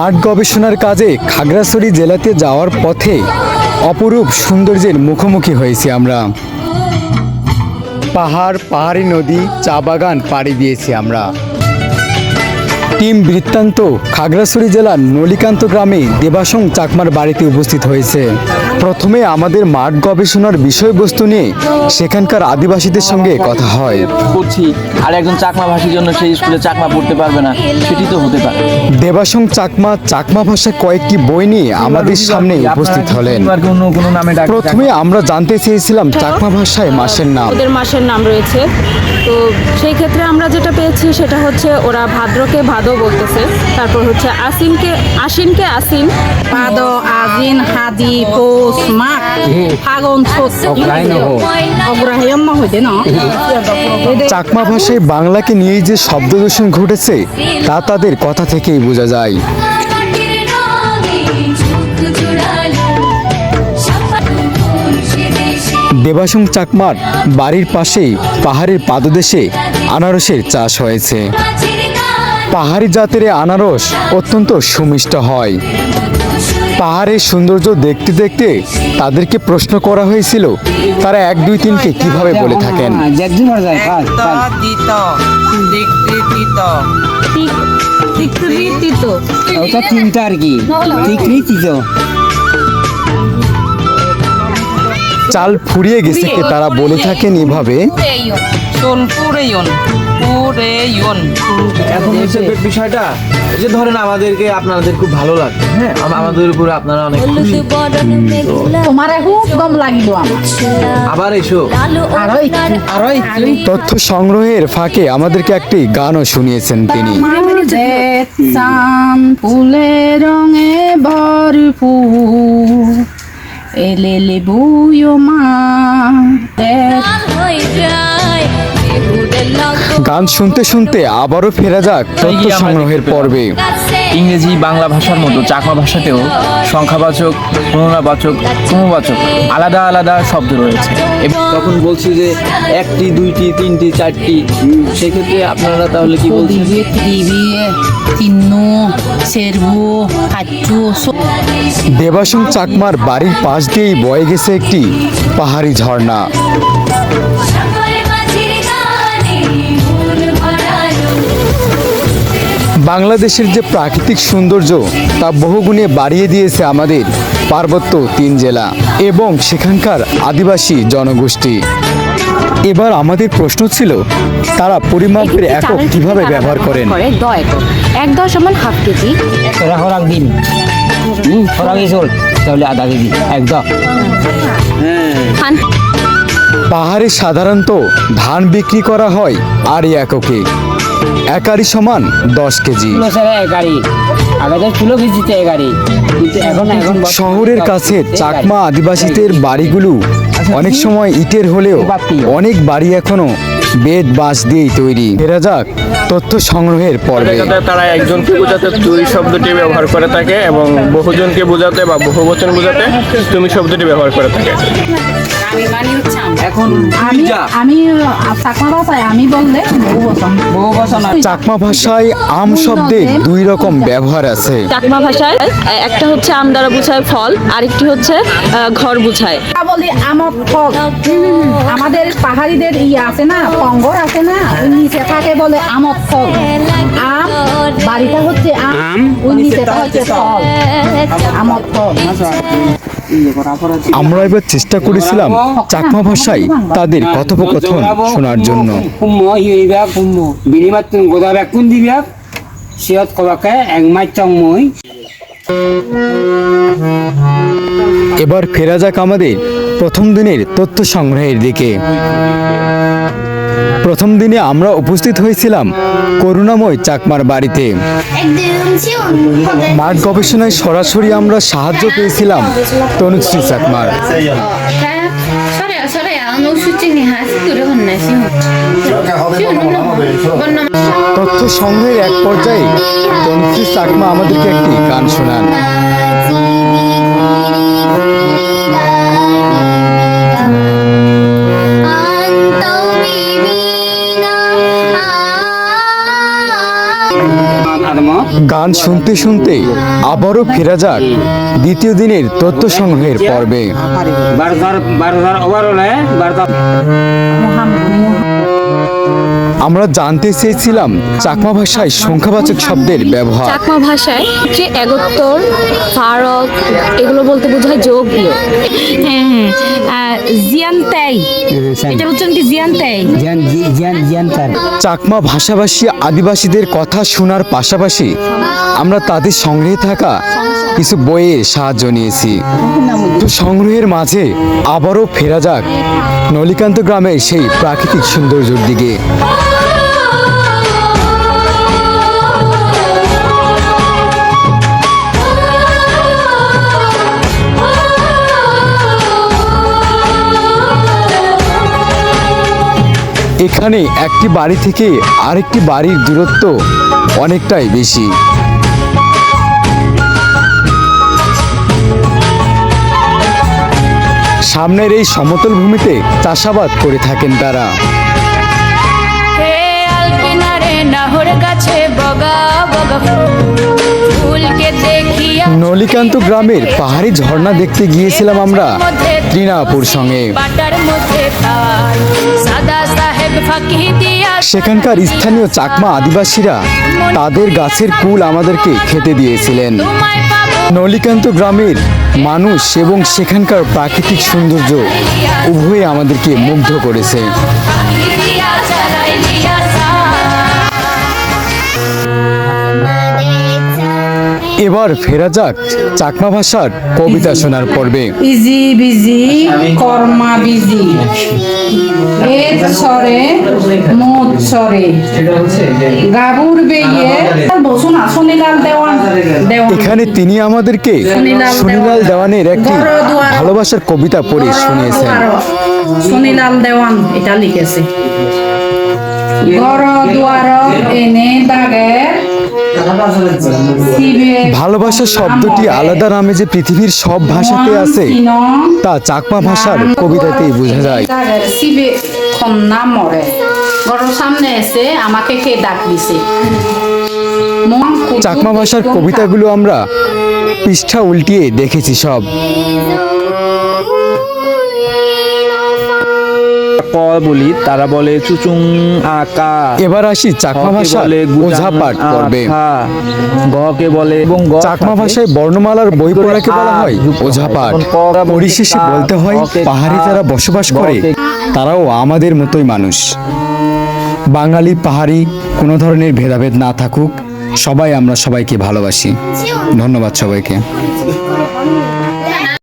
মাঠ গবেষণার কাজে খাগড়াছড়ি জেলাতে যাওয়ার পথে অপরূপ সৌন্দর্যের মুখোমুখি হয়েছি আমরা। পাহাড়ি নদী, চা বাগান পাড়ি দিয়েছি আমরা। টিম বৃত্তান্ত খাগড়াছড়ি জেলার নলিকান্ত গ্রামে দেবাশং চাকমার বাড়িতে উপস্থিত হয়েছে। প্রথমে আমাদের মাঠ গবেষণার বিষয়বস্তু নিয়ে সেখানকার আদিবাসীদের সঙ্গে কথা হয়। করছি আর একজন চাকমা ভাষীর জন্য সেই স্কুলে চাকমা পড়তে পারবে না, সেটি তো হতে পারে। দেবাশং চাকমা ভাষায় কয়েকটি বই নিয়ে আমাদের সামনে উপস্থিত হলেন। প্রথমে আমরা জানতে চেয়েছিলাম চাকমা ভাষায় মাসের নাম। ওদের মাসের নাম রয়েছে, তো সেই ক্ষেত্রে আমরা যেটা পেয়েছি সেটা হচ্ছে ওরা ভাদ্রকে ভাদো বলতেছে, তারপর হচ্ছে আশ্বিনকে আসিন, ভাদ, আশ্বিন, হাদি, পৌষ, মাঘ, ফাগুন, চৈত, অগ্রহায়ণ হইতে না। চাকমা ভাষায় বাংলাকে নিয়ে যে শব্দ দূষণ ঘটেছে তা তাদের কথা থেকেই বোঝা যায়। দেবাশং চাকমার বাড়ির পাশেই পাহাড়ের পাদদেশে আনারসের চাষ হয়েছে। পাহাড়ি জাতের আনারস অত্যন্ত সুমিষ্ট হয়। পাহাড়ের সৌন্দর্য দেখতে দেখতে তাদেরকে প্রশ্ন করা হয়েছিল তারা 1, 2, 3কে কিভাবে বলে থাকেন। চাল ফুরিয়ে গেছে কে তারা বলে থাকেন এভাবে। এখন হচ্ছে বিষয়টা যে ধরেন আমাদেরকে আপনাদের খুব ভালো লাগে, হ্যাঁ, আমাদের উপরে আপনারা অনেক খুশি, তোমার খুব কম লাগিব আবার এসো আরো তথ্য সংগ্রহের ফাঁকে আমাদেরকে একটি গানও শুনিয়েছেন তিনি। চাঁদ ফুলের রঙে ভরপুর এলেলে বইও মা। গান শুনতে শুনতে আবারও ফেরা যাক তথ্য সংগ্রহের পর্বে। ইংরেজি বাংলা ভাষার মতো চাকমা ভাষাতেও সংখ্যাবাচক, প্রণয়বাচক, ক্রমবাচক আলাদা আলাদা শব্দ রয়েছে। তখন বলছি যে 1টি, 2টি, 3টি, 4টি, সেক্ষেত্রে আপনারা তাহলে কি বলছেন? দেবাশং চাকমার বাড়ির পাশ দিয়েই বয়ে গেছে একটি পাহাড়ি ঝর্ণা। বাংলাদেশের যে প্রাকৃতিক সৌন্দর্য তা বহুগুণে বাড়িয়ে দিয়েছে আমাদের পার্বত্য 3 জেলা এবং সেখানকার আদিবাসী জনগোষ্ঠী। এবার আমাদের প্রশ্ন ছিল তারা পরিমাপের একক কিভাবে ব্যবহার করেন। 1 দ সমান হাফ কেজি, পাহাড়ে সাধারণত ধান বিক্রি করা হয় আর এককে, একারি সমান 10 কেজি। শহরের কাছে চাকমা আদিবাসীদের বাড়িগুলো অনেক সময় ইটের হলেও অনেক বাড়ি এখনো বেত বাঁশ দিয়েই তৈরি। ফেরা যাক তথ্য সংগ্রহের পর্বে। তারা একজনকে বোঝাতে তুই শব্দটি ব্যবহার করে থাকে এবং বহুজনকে বোঝাতে বা বহুবচন বোঝাতে তুমি শব্দটি ব্যবহার করে থাকে। এখন আমি চাকমা ভাষায় আমি বললে বহুবচন। চাকমা ভাষায় আম শব্দের 2 রকম ব্যবহার আছে। চাকমা ভাষায় একটা হচ্ছে আম দ্বারা বোঝায় ফল, আরেকটি হচ্ছে ঘর বোঝায়। বলি আমত ফল, আমাদের পাহাড়িদের আছে না, পঙ্গর আছে না, নিচে থাকে বলে আমত ফল। আম বাড়িটা হচ্ছে আম, ওই নিচেটা হচ্ছে ফল, আমত ফল। আমরা এবার চেষ্টা করেছিলাম চাকমা ভাষায় তাদের কথোপকথন শোনার জন্য। এবার ফেরা যাক আমাদের প্রথম দিনের তথ্য সংগ্রহের দিকে। প্রথম দিনে আমরা উপস্থিত হয়েছিলাম করুণাময় চাকমার বাড়িতে। মাঠ গবেষণায় সরাসরি আমরা সাহায্য পেয়েছিলাম তনুশ্রী চাকমার। তথ্য সংগ্রহের এক পর্যায়ে তনুশ্রী চাকমা আমাদেরকে একটি গান শোনান। গান শুনতে শুনতে আবারও ফেরা যাক দ্বিতীয় দিনের তথ্য সংগ্রহের পর্বে। আমরা জানতে চেয়েছিলাম চাকমা ভাষায় সংখ্যাবাচক শব্দের ব্যবহার। চাকমা ভাষায় যে এগোত্তর ফারক এগুলো বলতে বোঝায় যোগ বিয়োগ। হ্যাঁ জিয়ানতাই, এটা উচ্চারণ কি জিয়ানতাই? চাকমা ভাষাভাষী আদিবাসীদের কথা শোনার পাশাপাশি আমরা তাদের সংগ্রহে থাকা কিছু বইয়ের সাহায্য নিয়েছি। তো সংগ্রহের মাঝে আবারও ফেরা যাক নলিকান্ত গ্রামের সেই প্রাকৃতিক সৌন্দর্যের দিকে। এখানে একটি বাড়ি থেকে আরেকটি বাড়ির দূরত্ব অনেকটাই বেশি। সামনের এই সমতল ভূমিতে চাষাবাদ করে থাকেন তারা। নলিকান্ত গ্রামের পাহাড়ি ঝর্ণা দেখতে গিয়েছিলাম আমরা ত্রিনাপুর সঙ্গে। সেখানকার স্থানীয় চাকমা আদিবাসীরা তাদের গাছের কুল আমাদেরকে খেতে দিয়েছিলেন। নলিকান্ত গ্রামের মানুষ এবং সেখানকার প্রাকৃতিক সৌন্দর্য উভয়ে আমাদেরকে মুগ্ধ করেছে। এবার ফেরা যাক চাকমা ভাষার কবিতা শোনার পর্বে। ইজি বিজি কর্মা বিজি এর সরে মোট সরে গাবুর বেয়ে বসুন সুনীলাল দেওয়ান। এখানে তিনি আমাদেরকে সুনীলাল দেওয়ানের একটি ভালোবাসার কবিতা পড়ে শুনিয়েছেন। সুনীলাল দেওয়ান এটা লিখেছে। ঘর দুয়ার এনে দাগের ভালোবাসা শব্দটি আলাদা নামে যে পৃথিবীর সব ভাষাতে আছে তা চাকমা ভাষার কবিতাতেই বোঝা যায়। শিবে খন্না মরে ঘরের সামনে এসে আমাকে কে ডাক দিছে। চাকমা ভাষার কবিতাগুলো আমরা পৃষ্ঠা উল্টিয়ে দেখেছি সব। বলি তারা বলে চুচুং আকা। এবার আসি চাকমা ভাষার ওঝা পাঠ পর্বে। গকে বলে এবং চাকমা ভাষায় বর্ণমালার বই পড়াকে বলা হয় ওঝা পাঠ। পরিশেষে বলতে হয় পাহাড়ে যারা বসবাস করে তারাও আমাদের মতোই মানুষ। বাঙালি পাহাড়ি কোনো ধরনের ভেদাভেদ না থাকুক, সবাই আমরা সবাইকে ভালোবাসি। ধন্যবাদ সবাইকে।